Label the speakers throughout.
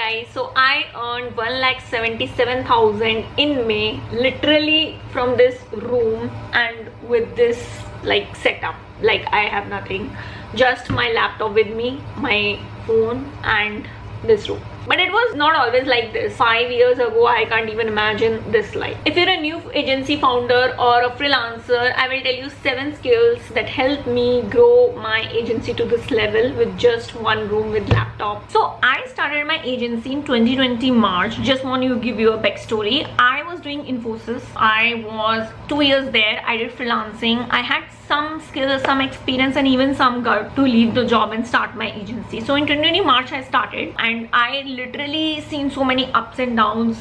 Speaker 1: guys, so I earned 1,77,000 in May, literally from this room and with this like setup. Like I have nothing, just my laptop with me, my phone and this room. But it was not always like this. 5 years ago, I can't even imagine this life. If you're a new agency founder or a freelancer, I will tell you 7 skills that helped me grow my agency to this level with just one room with laptop. So I started my agency in 2020 March. Just want to give you a backstory. I was doing Infosys. I was 2 years there. I did freelancing. I had some skills, some experience and even some gut to leave the job and start my agency. So in 2020 March I started, and I literally seen so many ups and downs.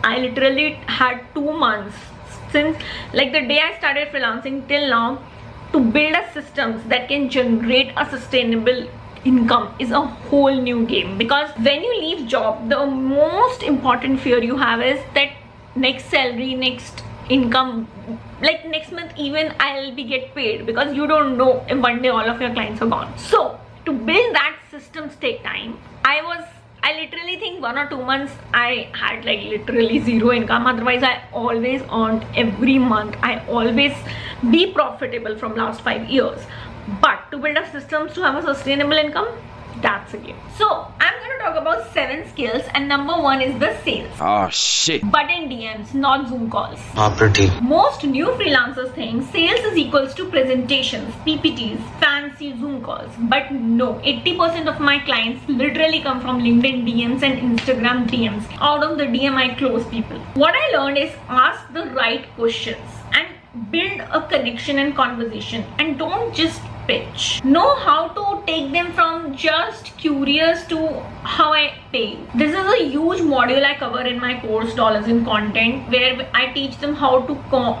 Speaker 1: I literally had 2 months since like the day I started freelancing till now to build a systems that can generate a sustainable income is a whole new game. Because when you leave job, the most important fear you have is that next salary, next income, like next month even I'll be get paid, because you don't know if one day all of your clients are gone. So to build that systems take time. I literally think 1 or 2 months I had like literally zero income. Otherwise I always earned every month. I always be profitable from last 5 years. But to build up systems to have a sustainable income, that's a game. So I'm going to talk about 7 skills, and number 1 is the sales.
Speaker 2: Oh shit.
Speaker 1: But in DMs, not Zoom calls.
Speaker 2: Pretty.
Speaker 1: Most new freelancers think sales is equals to presentations, PPTs, fancy Zoom calls. But no, 80% of my clients literally come from LinkedIn DMs and Instagram DMs. Out of the DM, I close people. What I learned is ask the right questions and build a connection and conversation, and don't just pitch. Know how to take them from just curious to how I pay. This is a huge module I cover in my course Dollars in Content, where I teach them how to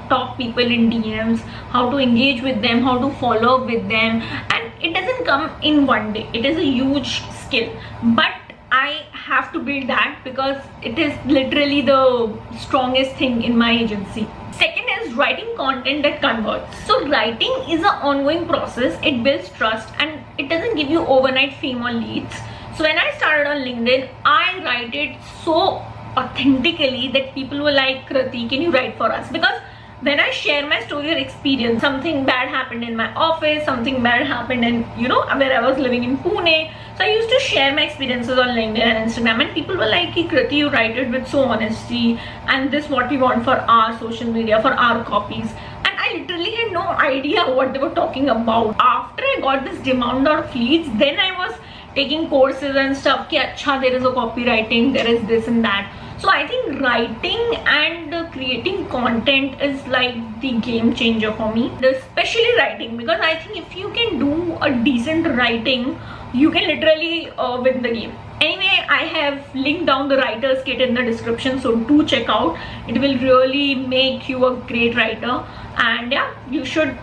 Speaker 1: talk people in DMs, how to engage with them, how to follow up with them, and it doesn't come in one day. It is a huge skill, but I have to build that because it is literally the strongest thing in my agency. Second is writing content that converts. So writing is an ongoing process. It builds trust and it doesn't give you overnight fame or leads. So when I started on LinkedIn, I write it so authentically that people were like, Kriti, can you write for us? Because when I share my story or experience, something bad happened in my office, something bad happened in, where I was living in Pune. So I used to share my experiences on LinkedIn and Instagram, and people were like, Kriti, you write it with so honesty, and this what we want for our social media, for our copies. And I literally had no idea what they were talking about. After I got this demand of leads, then I was taking courses and stuff. Ki, Achha, there is a copywriting, there is this and that. So I think writing and creating content is like the game changer for me, especially writing, because I think if you can do a decent writing, you can literally win the game. Anyway, I have linked down the writer's kit in the description, so do check out. It will really make you a great writer, and yeah, you should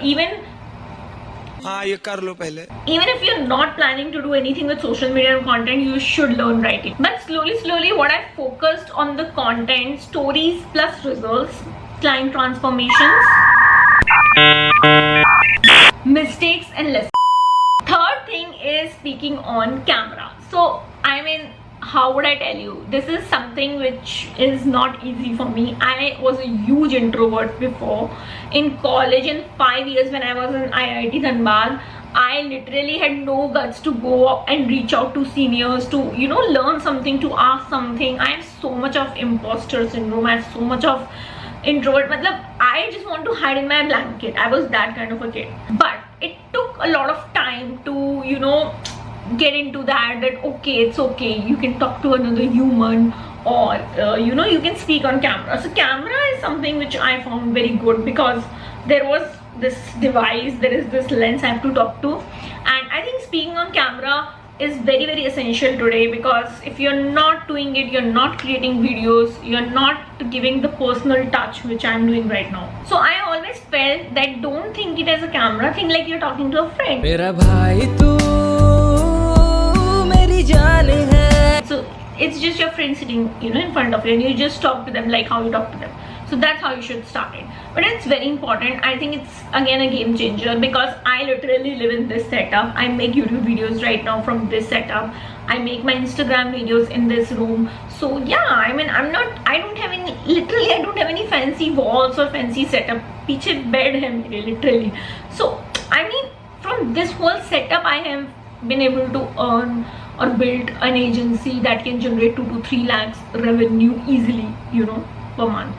Speaker 1: even if you're not planning to do anything with social media and content, you should learn writing. But slowly what I focused on the content, stories plus results, client transformations, mistakes and lessons. Third thing is speaking on camera. So I mean, how would I tell you? This is something which is not easy for me. I was a huge introvert before. In college, in 5 years when I was in IIT Dhanbad, I literally had no guts to go and reach out to seniors to, learn something, to ask something. I have so much of imposter syndrome. I have so much of introvert. I just want to hide in my blanket. I was that kind of a kid. But it took a lot of time to, get into that okay, it's okay, you can talk to another human, or you can speak on camera. So camera is something which I found very good, because there was this device, there is this lens I have to talk to, and I think speaking on camera is very essential today, because if you're not doing it, you're not creating videos, you're not giving the personal touch which I'm doing right now. So I always felt that don't think it as a camera, think like you're talking to a friend. So it's just your friend sitting in front of you, and you just talk to them like how you talk to them. So that's how you should start it. But it's very important. I think it's again a game changer, because I literally live in this setup. I make YouTube videos right now from this setup. I make my Instagram videos in this room. So yeah, I mean, I don't have any fancy walls or fancy setup. Piche bed hai mere, literally. So I mean, from this whole setup, I have been able to earn or build an agency that can generate 2 to 3 lakhs revenue easily, you know, per month.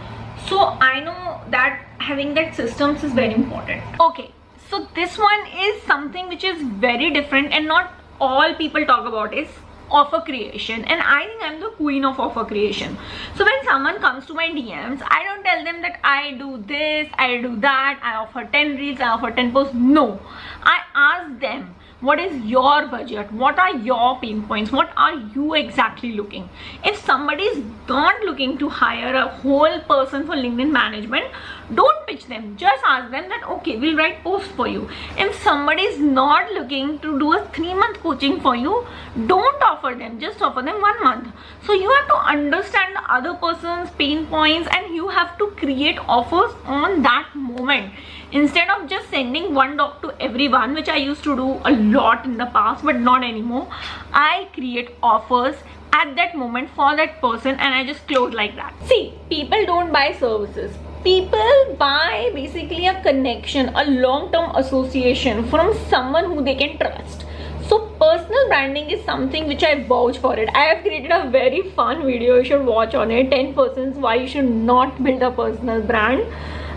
Speaker 1: So I know that having that systems is very important. Okay, so this one is something which is very different and not all people talk about, is offer creation. And I think I'm the queen of offer creation. So when someone comes to my DMs, I don't tell them that I do this, I do that, I offer 10 reels, I offer 10 posts. No, I ask them, what is your budget? What are your pain points? What are you exactly looking? If somebody is not looking to hire a whole person for LinkedIn management, don't pitch them. Just ask them that, okay, we'll write posts for you. If somebody is not looking to do a 3-month coaching for you, don't offer them. Just offer them 1 month. So you have to understand the other person's pain points and you have to create offers on that moment. Instead of just sending one doc to everyone, which I used to do a lot in the past, but not anymore, I create offers at that moment for that person and I just close like that. See, people don't buy services. People buy basically a connection, a long-term association from someone who they can trust. So personal branding is something which I vouch for it. I have created a very fun video, you should watch on it, 10 reasons why you should not build a personal brand.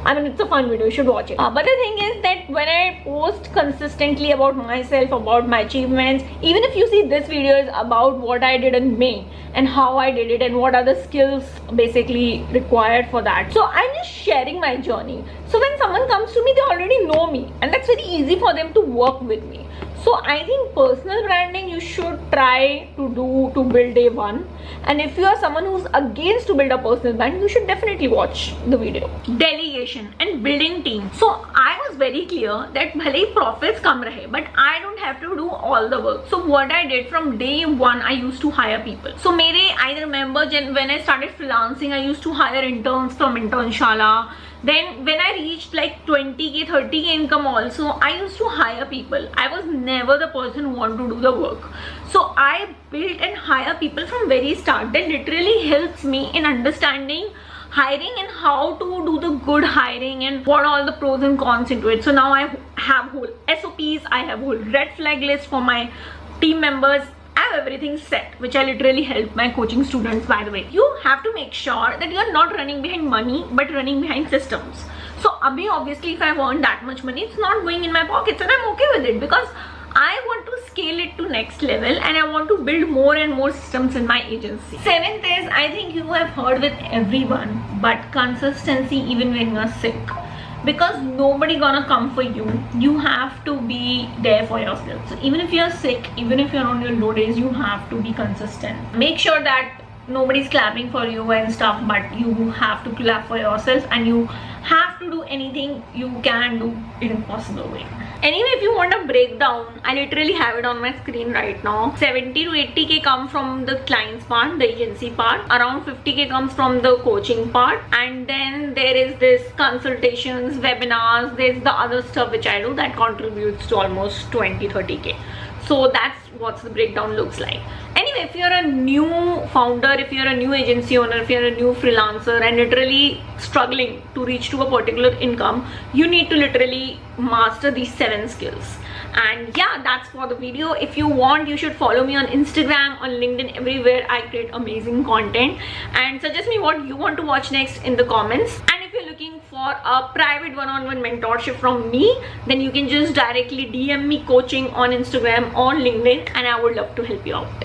Speaker 1: I mean, it's a fun video, you should watch it. But the thing is that when I post consistently about myself, about my achievements, even if you see this video is about what I did in May and how I did it and what are the skills basically required for that. So I'm just sharing my journey. So when someone comes to me, they already know me and that's very easy for them to work with me. So I think personal branding you should try to do to build day one. And if you are someone who's against to build a personal brand, you should definitely watch the video. Delegation and building team. So I was very clear that bhale profits come rahe, but I don't have to do all the work. So what I did from day one, I used to hire people. So I remember when I started freelancing, I used to hire interns from Internshala. Then when I reached like 20k, 30k income also, I used to hire people. I was never the person who wanted to do the work. So I built and hire people from very start. That literally helps me in understanding hiring and how to do the good hiring and what all the pros and cons into it. So now I have whole SOPs, I have whole red flag list for my team members. I have everything set, which I literally help my coaching students, by the way. You have to make sure that you are not running behind money, but running behind systems. So obviously if I've earned that much money, it's not going in my pockets and I'm okay with it because I want to scale it to next level and I want to build more and more systems in my agency. 7th is, I think you have heard with everyone, but consistency even when you're sick. Because nobody gonna come for you. You have to be there for yourself. So even if you're sick, even if you're on your low days, you have to be consistent. Make sure that nobody's clapping for you and stuff, but you have to clap for yourself and you have to do anything you can do in a possible way. Anyway, if you want a breakdown, I literally have it on my screen right now. 70 to 80k come from the clients part, the agency part. Around 50k comes from the coaching part. And then there is this consultations, webinars, there's the other stuff which I do that contributes to almost 20-30k. So that's what the breakdown looks like. Anyway, if you're a new founder, if you're a new agency owner, if you're a new freelancer and literally struggling to reach to a particular income, you need to literally master these 7 skills. And yeah, that's for the video. If you want, you should follow me on Instagram, on LinkedIn, everywhere. I create amazing content, and suggest me what you want to watch next in the comments. And if you're looking for a private one-on-one mentorship from me, then you can just directly DM me coaching on Instagram or LinkedIn and I would love to help you out.